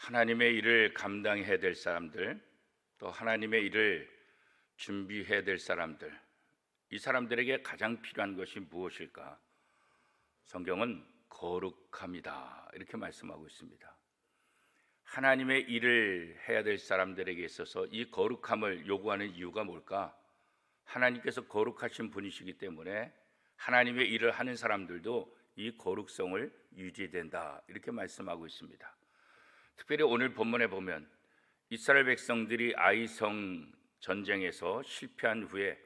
하나님의 일을 감당해야 될 사람들, 또 하나님의 일을 준비해야 될 사람들, 이 사람들에게 가장 필요한 것이 무엇일까? 성경은 거룩함이다 이렇게 말씀하고 있습니다. 하나님의 일을 해야 될 사람들에게 있어서 이 거룩함을 요구하는 이유가 뭘까? 하나님께서 거룩하신 분이시기 때문에 하나님의 일을 하는 사람들도 이 거룩성을 유지된다 이렇게 말씀하고 있습니다. 특별히 오늘 본문에 보면 이스라엘 백성들이 아이성 전쟁에서 실패한 후에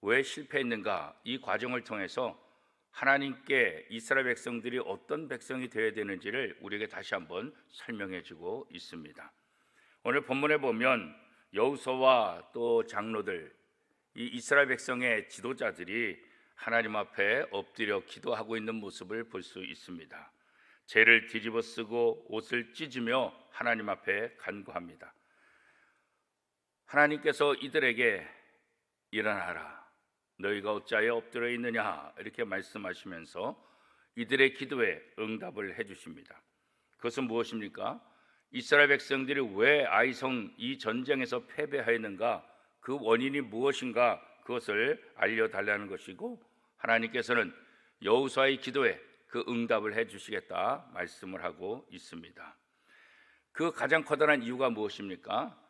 왜 실패했는가, 이 과정을 통해서 하나님께 이스라엘 백성들이 어떤 백성이 되어야 되는지를 우리에게 다시 한번 설명해 주고 있습니다. 오늘 본문에 보면 여호수아와 또 장로들, 이 이스라엘 백성의 지도자들이 하나님 앞에 엎드려 기도하고 있는 모습을 볼 수 있습니다. 죄를 뒤집어 쓰고 옷을 찢으며 하나님 앞에 간구합니다. 하나님께서 이들에게 일어나라, 너희가 어찌하여 엎드려 있느냐 이렇게 말씀하시면서 이들의 기도에 응답을 해주십니다. 그것은 무엇입니까? 이스라엘 백성들이 왜 아이성 이 전쟁에서 패배하였는가, 그 원인이 무엇인가, 그것을 알려달라는 것이고, 하나님께서는 여호수아의 기도에 그 응답을 해주시겠다 말씀을 하고 있습니다. 그 가장 커다란 이유가 무엇입니까?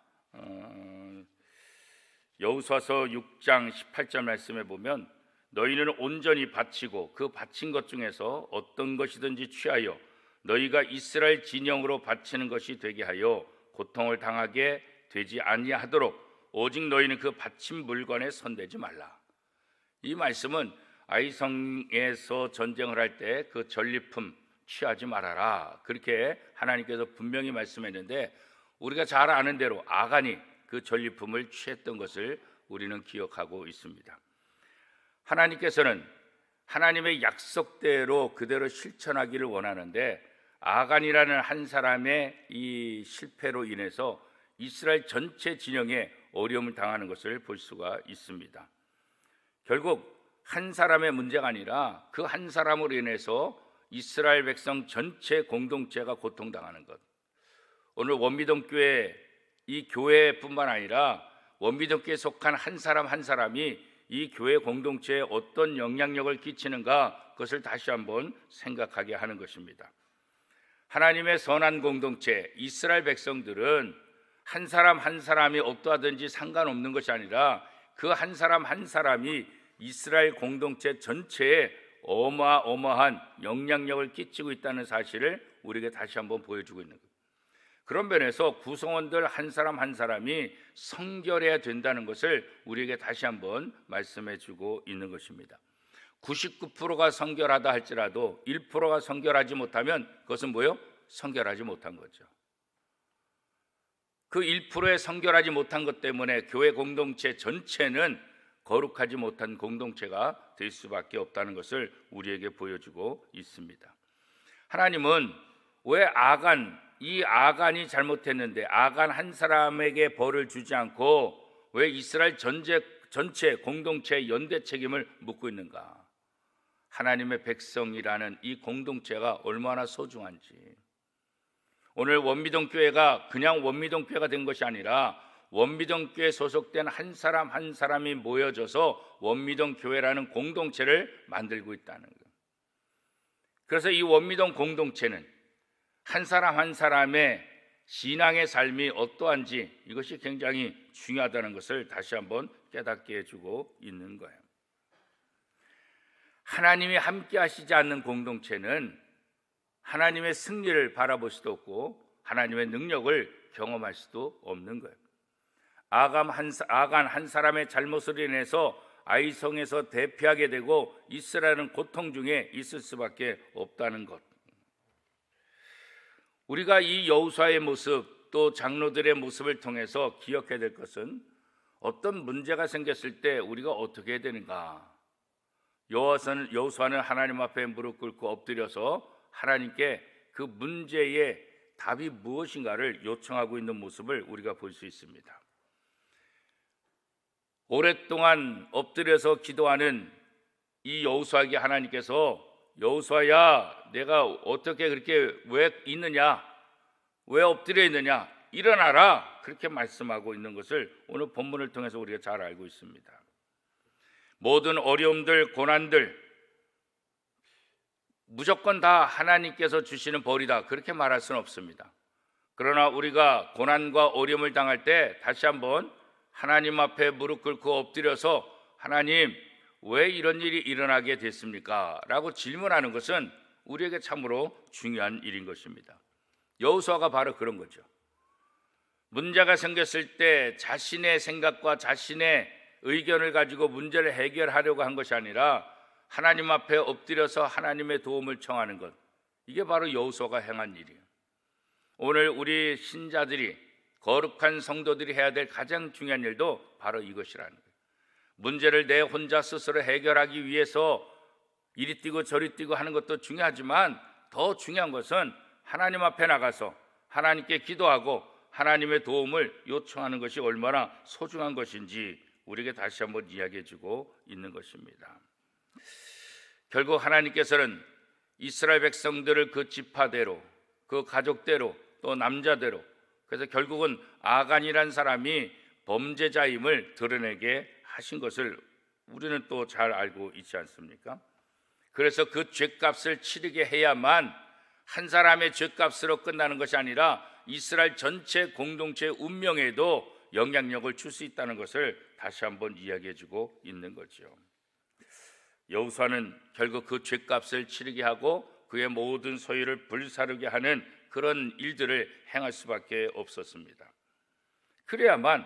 여호수아서 6장 18절 말씀에 보면 너희는 온전히 바치고 그 바친 것 중에서 어떤 것이든지 취하여 너희가 이스라엘 진영으로 바치는 것이 되게 하여 고통을 당하게 되지 아니하도록 오직 너희는 그 바친 물건에 손대지 말라. 이 말씀은 아이성에서 전쟁을 할 때 그 전리품 취하지 말아라 그렇게 하나님께서 분명히 말씀했는데, 우리가 잘 아는 대로 아간이 그 전리품을 취했던 것을 우리는 기억하고 있습니다. 하나님께서는 하나님의 약속대로 그대로 실천하기를 원하는데, 아간이라는 한 사람의 이 실패로 인해서 이스라엘 전체 진영에 어려움을 당하는 것을 볼 수가 있습니다. 결국 한 사람의 문제가 아니라 그 한 사람으로 인해서 이스라엘 백성 전체 공동체가 고통당하는 것. 오늘 원미동교회 이 교회뿐만 아니라 원미동교회에 속한 한 사람 한 사람이 이 교회 공동체에 어떤 영향력을 끼치는가, 그것을 다시 한번 생각하게 하는 것입니다. 하나님의 선한 공동체 이스라엘 백성들은 한 사람 한 사람이 어떠하든지 상관없는 것이 아니라 그 한 사람 한 사람이 이스라엘 공동체 전체에 어마어마한 영향력을 끼치고 있다는 사실을 우리에게 다시 한번 보여주고 있는 거예요. 그런 면에서 구성원들 한 사람 한 사람이 성결해야 된다는 것을 우리에게 다시 한번 말씀해 주고 있는 것입니다. 99%가 성결하다 할지라도 1%가 성결하지 못하면 그것은 뭐예요? 성결하지 못한 거죠. 그 1%의 성결하지 못한 것 때문에 교회 공동체 전체는 거룩하지 못한 공동체가 될 수밖에 없다는 것을 우리에게 보여주고 있습니다. 하나님은 왜 이 아간이 잘못했는데 아간 한 사람에게 벌을 주지 않고 왜 이스라엘 전체 공동체의 연대 책임을 묻고 있는가? 하나님의 백성이라는 이 공동체가 얼마나 소중한지. 오늘 원미동교회가 그냥 원미동교회가 된 것이 아니라 원미동교회에 소속된 한 사람 한 사람이 모여져서 원미동교회라는 공동체를 만들고 있다는 거예요. 그래서 이 원미동 공동체는 한 사람 한 사람의 신앙의 삶이 어떠한지, 이것이 굉장히 중요하다는 것을 다시 한번 깨닫게 해주고 있는 거예요. 하나님이 함께 하시지 않는 공동체는 하나님의 승리를 바라볼 수도 없고 하나님의 능력을 경험할 수도 없는 거예요. 아간 한 사람의 잘못으로 인해서 아이성에서 대피하게 되고 이스라엘은 고통 중에 있을 수밖에 없다는 것. 우리가 이 여호수아의 모습 또 장로들의 모습을 통해서 기억해야 될 것은, 어떤 문제가 생겼을 때 우리가 어떻게 해야 되는가. 여호수아는 하나님 앞에 무릎 꿇고 엎드려서 하나님께 그 문제의 답이 무엇인가를 요청하고 있는 모습을 우리가 볼 수 있습니다. 오랫동안 엎드려서 기도하는 이 여호수아에게 하나님께서 여호수아야, 내가 어떻게 그렇게 왜 있느냐, 왜 엎드려 있느냐? 일어나라. 그렇게 말씀하고 있는 것을 오늘 본문을 통해서 우리가 잘 알고 있습니다. 모든 어려움들, 고난들 무조건 다 하나님께서 주시는 벌이다, 그렇게 말할 수는 없습니다. 그러나 우리가 고난과 어려움을 당할 때 다시 한번 하나님 앞에 무릎 꿇고 엎드려서 하나님, 왜 이런 일이 일어나게 됐습니까? 라고 질문하는 것은 우리에게 참으로 중요한 일인 것입니다. 여호수아가 바로 그런 거죠. 문제가 생겼을 때 자신의 생각과 자신의 의견을 가지고 문제를 해결하려고 한 것이 아니라 하나님 앞에 엎드려서 하나님의 도움을 청하는 것, 이게 바로 여호수아가 행한 일이에요. 오늘 우리 신자들이, 거룩한 성도들이 해야 될 가장 중요한 일도 바로 이것이라는 거예요. 문제를 내 혼자 스스로 해결하기 위해서 이리 뛰고 저리 뛰고 하는 것도 중요하지만 더 중요한 것은 하나님 앞에 나가서 하나님께 기도하고 하나님의 도움을 요청하는 것이 얼마나 소중한 것인지 우리에게 다시 한번 이야기해 주고 있는 것입니다. 결국 하나님께서는 이스라엘 백성들을 그 지파대로, 그 가족대로, 또 남자대로, 그래서 결국은 아간이란 사람이 범죄자임을 드러내게 하신 것을 우리는 또 잘 알고 있지 않습니까? 그래서 그 죄값을 치르게 해야만 한 사람의 죄값으로 끝나는 것이 아니라 이스라엘 전체 공동체의 운명에도 영향력을 줄 수 있다는 것을 다시 한번 이야기해 주고 있는 거죠. 여호수아는 결국 그 죄값을 치르게 하고 그의 모든 소유를 불사르게 하는 그런 일들을 행할 수밖에 없었습니다. 그래야만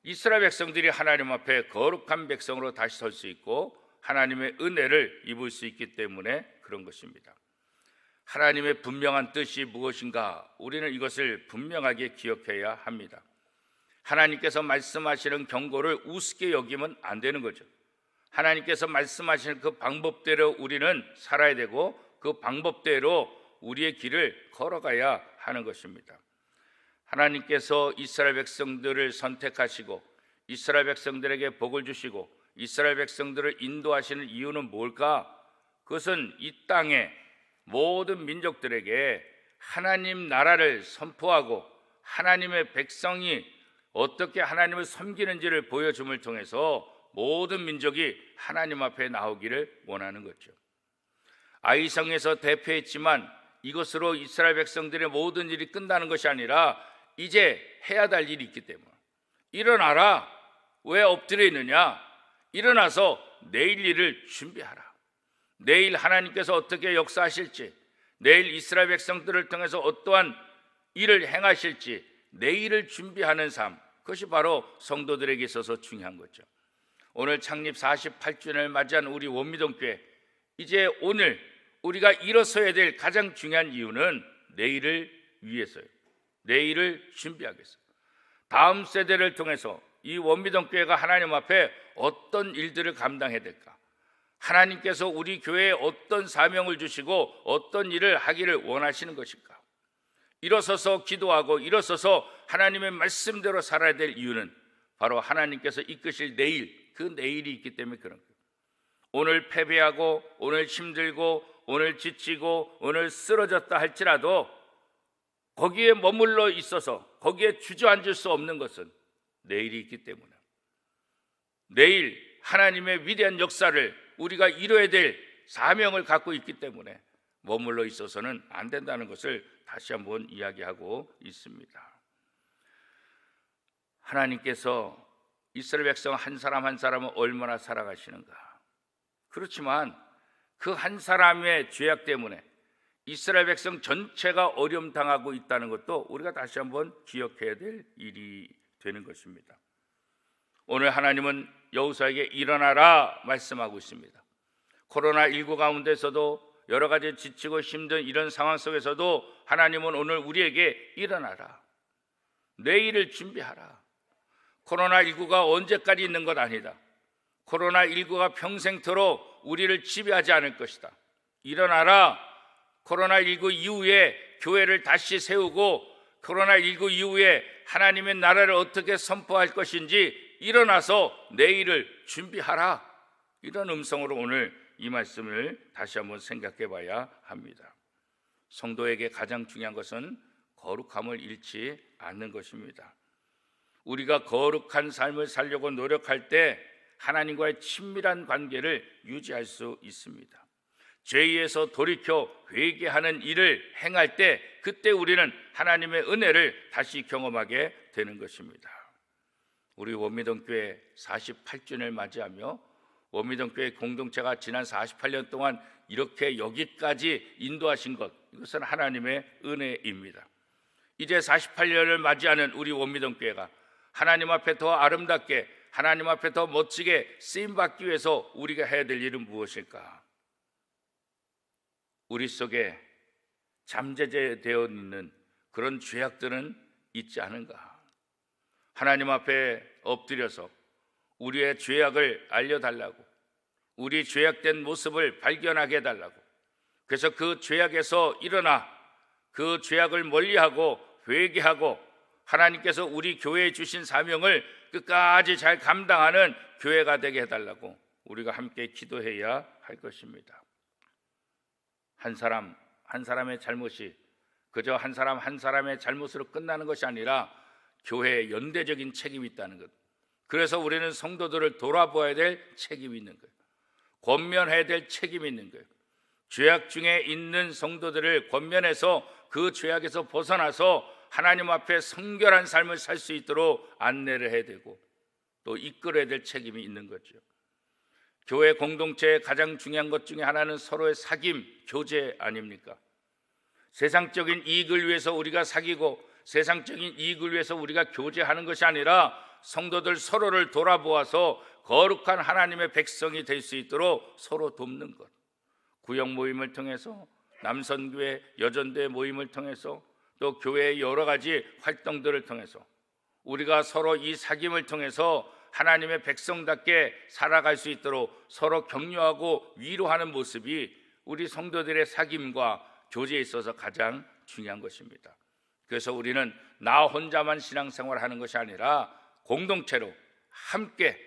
이스라엘 백성들이 하나님 앞에 거룩한 백성으로 다시 설 수 있고 하나님의 은혜를 입을 수 있기 때문에 그런 것입니다. 하나님의 분명한 뜻이 무엇인가? 우리는 이것을 분명하게 기억해야 합니다. 하나님께서 말씀하시는 경고를 우습게 여기면 안 되는 거죠. 하나님께서 말씀하시는 그 방법대로 우리는 살아야 되고 그 방법대로 우리의 길을 걸어가야 하는 것입니다. 하나님께서 이스라엘 백성들을 선택하시고 이스라엘 백성들에게 복을 주시고 이스라엘 백성들을 인도하시는 이유는 뭘까? 그것은 이 땅의 모든 민족들에게 하나님 나라를 선포하고 하나님의 백성이 어떻게 하나님을 섬기는지를 보여줌을 통해서 모든 민족이 하나님 앞에 나오기를 원하는 거죠. 아이성에서 대표했지만 이것으로 이스라엘 백성들의 모든 일이 끝나는 것이 아니라 이제 해야 될 일이 있기 때문에 일어나라. 왜 엎드려 있느냐? 일어나서 내일 일을 준비하라. 내일 하나님께서 어떻게 역사하실지, 내일 이스라엘 백성들을 통해서 어떠한 일을 행하실지 내일을 준비하는 삶, 그것이 바로 성도들에게 있어서 중요한 거죠. 오늘 창립 48주년을 맞이한 우리 원미동교회, 이제 오늘 우리가 일어서야 될 가장 중요한 이유는 내일을 위해서요. 내일을 준비하겠어요. 다음 세대를 통해서 이 원미동교회가 하나님 앞에 어떤 일들을 감당해야 될까? 하나님께서 우리 교회에 어떤 사명을 주시고 어떤 일을 하기를 원하시는 것일까? 일어서서 기도하고 일어서서 하나님의 말씀대로 살아야 될 이유는 바로 하나님께서 이끄실 내일, 그 내일이 있기 때문에 그런 거예요. 오늘 패배하고 오늘 힘들고 오늘 지치고 오늘 쓰러졌다 할지라도 거기에 머물러 있어서 거기에 주저앉을 수 없는 것은 내일이 있기 때문에, 내일 하나님의 위대한 역사를 우리가 이뤄야 될 사명을 갖고 있기 때문에 머물러 있어서는 안 된다는 것을 다시 한번 이야기하고 있습니다. 하나님께서 이스라엘 백성 한 사람 한 사람을 얼마나 사랑하시는가. 그렇지만 그 한 사람의 죄악 때문에 이스라엘 백성 전체가 어려움 당하고 있다는 것도 우리가 다시 한번 기억해야 될 일이 되는 것입니다. 오늘 하나님은 여호수아에게 일어나라 말씀하고 있습니다. 코로나19 가운데서도 여러 가지 지치고 힘든 이런 상황 속에서도 하나님은 오늘 우리에게 일어나라, 내일을 준비하라. 코로나19가 언제까지 있는 것 아니다. 코로나19가 평생토록 우리를 지배하지 않을 것이다. 일어나라. 코로나19 이후에 교회를 다시 세우고 코로나19 이후에 하나님의 나라를 어떻게 선포할 것인지 일어나서 내일을 준비하라. 이런 음성으로 오늘 이 말씀을 다시 한번 생각해 봐야 합니다. 성도에게 가장 중요한 것은 거룩함을 잃지 않는 것입니다. 우리가 거룩한 삶을 살려고 노력할 때 하나님과의 친밀한 관계를 유지할 수 있습니다. 죄에서 돌이켜 회개하는 일을 행할 때 그때 우리는 하나님의 은혜를 다시 경험하게 되는 것입니다. 우리 원미동교회 48주년을 맞이하며 원미동교회 공동체가 지난 48년 동안 이렇게 여기까지 인도하신 것, 이것은 하나님의 은혜입니다. 이제 48년을 맞이하는 우리 원미동교회가 하나님 앞에 더 아름답게, 하나님 앞에 더 멋지게 쓰임받기 위해서 우리가 해야 될 일은 무엇일까? 우리 속에 잠재되어 있는 그런 죄악들은 있지 않은가? 하나님 앞에 엎드려서 우리의 죄악을 알려달라고, 우리 죄악된 모습을 발견하게 해달라고, 그래서 그 죄악에서 일어나 그 죄악을 멀리하고 회개하고 하나님께서 우리 교회에 주신 사명을 끝까지 잘 감당하는 교회가 되게 해달라고 우리가 함께 기도해야 할 것입니다. 한 사람 한 사람의 잘못이 그저 한 사람 한 사람의 잘못으로 끝나는 것이 아니라 교회에 연대적인 책임이 있다는 것. 그래서 우리는 성도들을 돌아보아야 될 책임이 있는 거예요. 권면해야 될 책임이 있는 거예요. 죄악 중에 있는 성도들을 권면해서 그 죄악에서 벗어나서 하나님 앞에 성결한 삶을 살 수 있도록 안내를 해야 되고 또 이끌어야 될 책임이 있는 거죠. 교회 공동체의 가장 중요한 것 중에 하나는 서로의 사귐, 교제 아닙니까? 세상적인 이익을 위해서 우리가 사귀고 세상적인 이익을 위해서 우리가 교제하는 것이 아니라 성도들 서로를 돌아보아서 거룩한 하나님의 백성이 될 수 있도록 서로 돕는 것. 구역 모임을 통해서, 남선교회, 여전대 모임을 통해서, 또 교회의 여러 가지 활동들을 통해서 우리가 서로 이 사귐을 통해서 하나님의 백성답게 살아갈 수 있도록 서로 격려하고 위로하는 모습이 우리 성도들의 사귐과 교제에 있어서 가장 중요한 것입니다. 그래서 우리는 나 혼자만 신앙생활을 하는 것이 아니라 공동체로 함께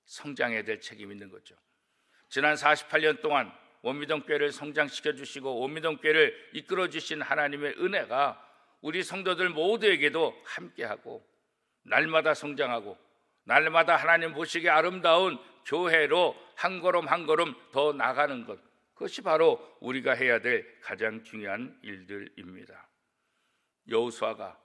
성장해야 될 책임이 있는 거죠. 지난 48년 동안 원미동교회를 성장시켜 주시고 원미동교회를 이끌어 주신 하나님의 은혜가 우리 성도들 모두에게도 함께하고 날마다 성장하고 날마다 하나님 보시기에 아름다운 교회로 한 걸음 한 걸음 더 나가는 것, 그것이 바로 우리가 해야 될 가장 중요한 일들입니다. 여호수아가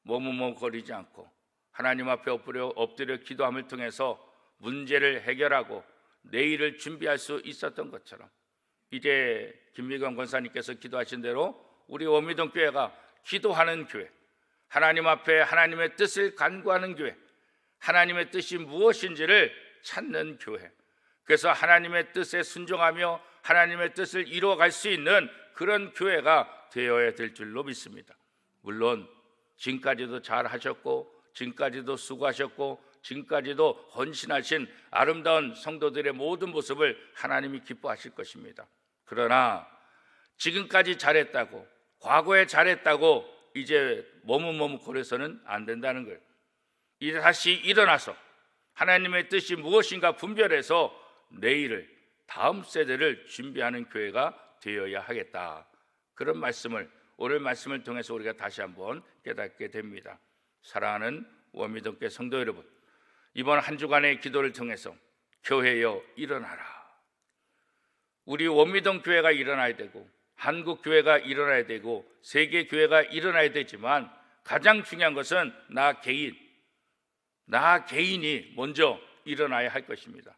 머뭇거리지 않고 하나님 앞에 엎드려 기도함을 통해서 문제를 해결하고 내일을 준비할 수 있었던 것처럼 이제 김미경 권사님께서 기도하신 대로 우리 원미동교회가 기도하는 교회, 하나님 앞에 하나님의 뜻을 간구하는 교회, 하나님의 뜻이 무엇인지를 찾는 교회, 그래서 하나님의 뜻에 순종하며 하나님의 뜻을 이루어갈 수 있는 그런 교회가 되어야 될 줄로 믿습니다. 물론 지금까지도 잘 하셨고 지금까지도 수고하셨고 지금까지도 헌신하신 아름다운 성도들의 모든 모습을 하나님이 기뻐하실 것입니다. 그러나 지금까지 잘했다고, 과거에 잘했다고 이제 머뭇거려서는 안 된다는 거예요. 이제 다시 일어나서 하나님의 뜻이 무엇인가 분별해서 내일을, 다음 세대를 준비하는 교회가 되어야 하겠다. 그런 말씀을, 오늘 말씀을 통해서 우리가 다시 한번 깨닫게 됩니다. 사랑하는 원미동교회 성도 여러분, 이번 한 주간의 기도를 통해서 교회여 일어나라. 우리 원미동교회가 일어나야 되고 한국교회가 일어나야 되고 세계교회가 일어나야 되지만 가장 중요한 것은 나 개인이 먼저 일어나야 할 것입니다.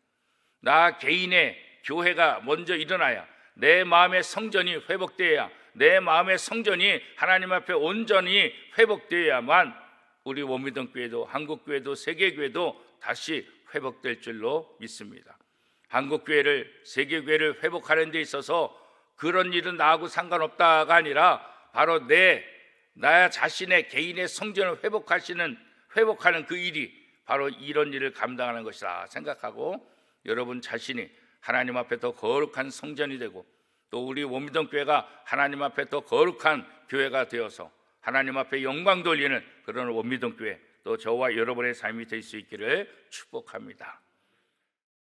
나 개인의 교회가 먼저 일어나야, 내 마음의 성전이 회복되어야, 내 마음의 성전이 하나님 앞에 온전히 회복되어야만 우리 원미동교회도 한국교회도 세계교회도 다시 회복될 줄로 믿습니다. 한국교회를, 세계교회를 회복하는 데 있어서 그런 일은 나하고 상관없다가 아니라 바로 나 자신의 개인의 성전을 회복하는 그 일이 바로 이런 일을 감당하는 것이다 생각하고 여러분 자신이 하나님 앞에 더 거룩한 성전이 되고 또 우리 원미동교회가 하나님 앞에 더 거룩한 교회가 되어서 하나님 앞에 영광 돌리는 그런 원미동교회, 또 저와 여러분의 삶이 될 수 있기를 축복합니다.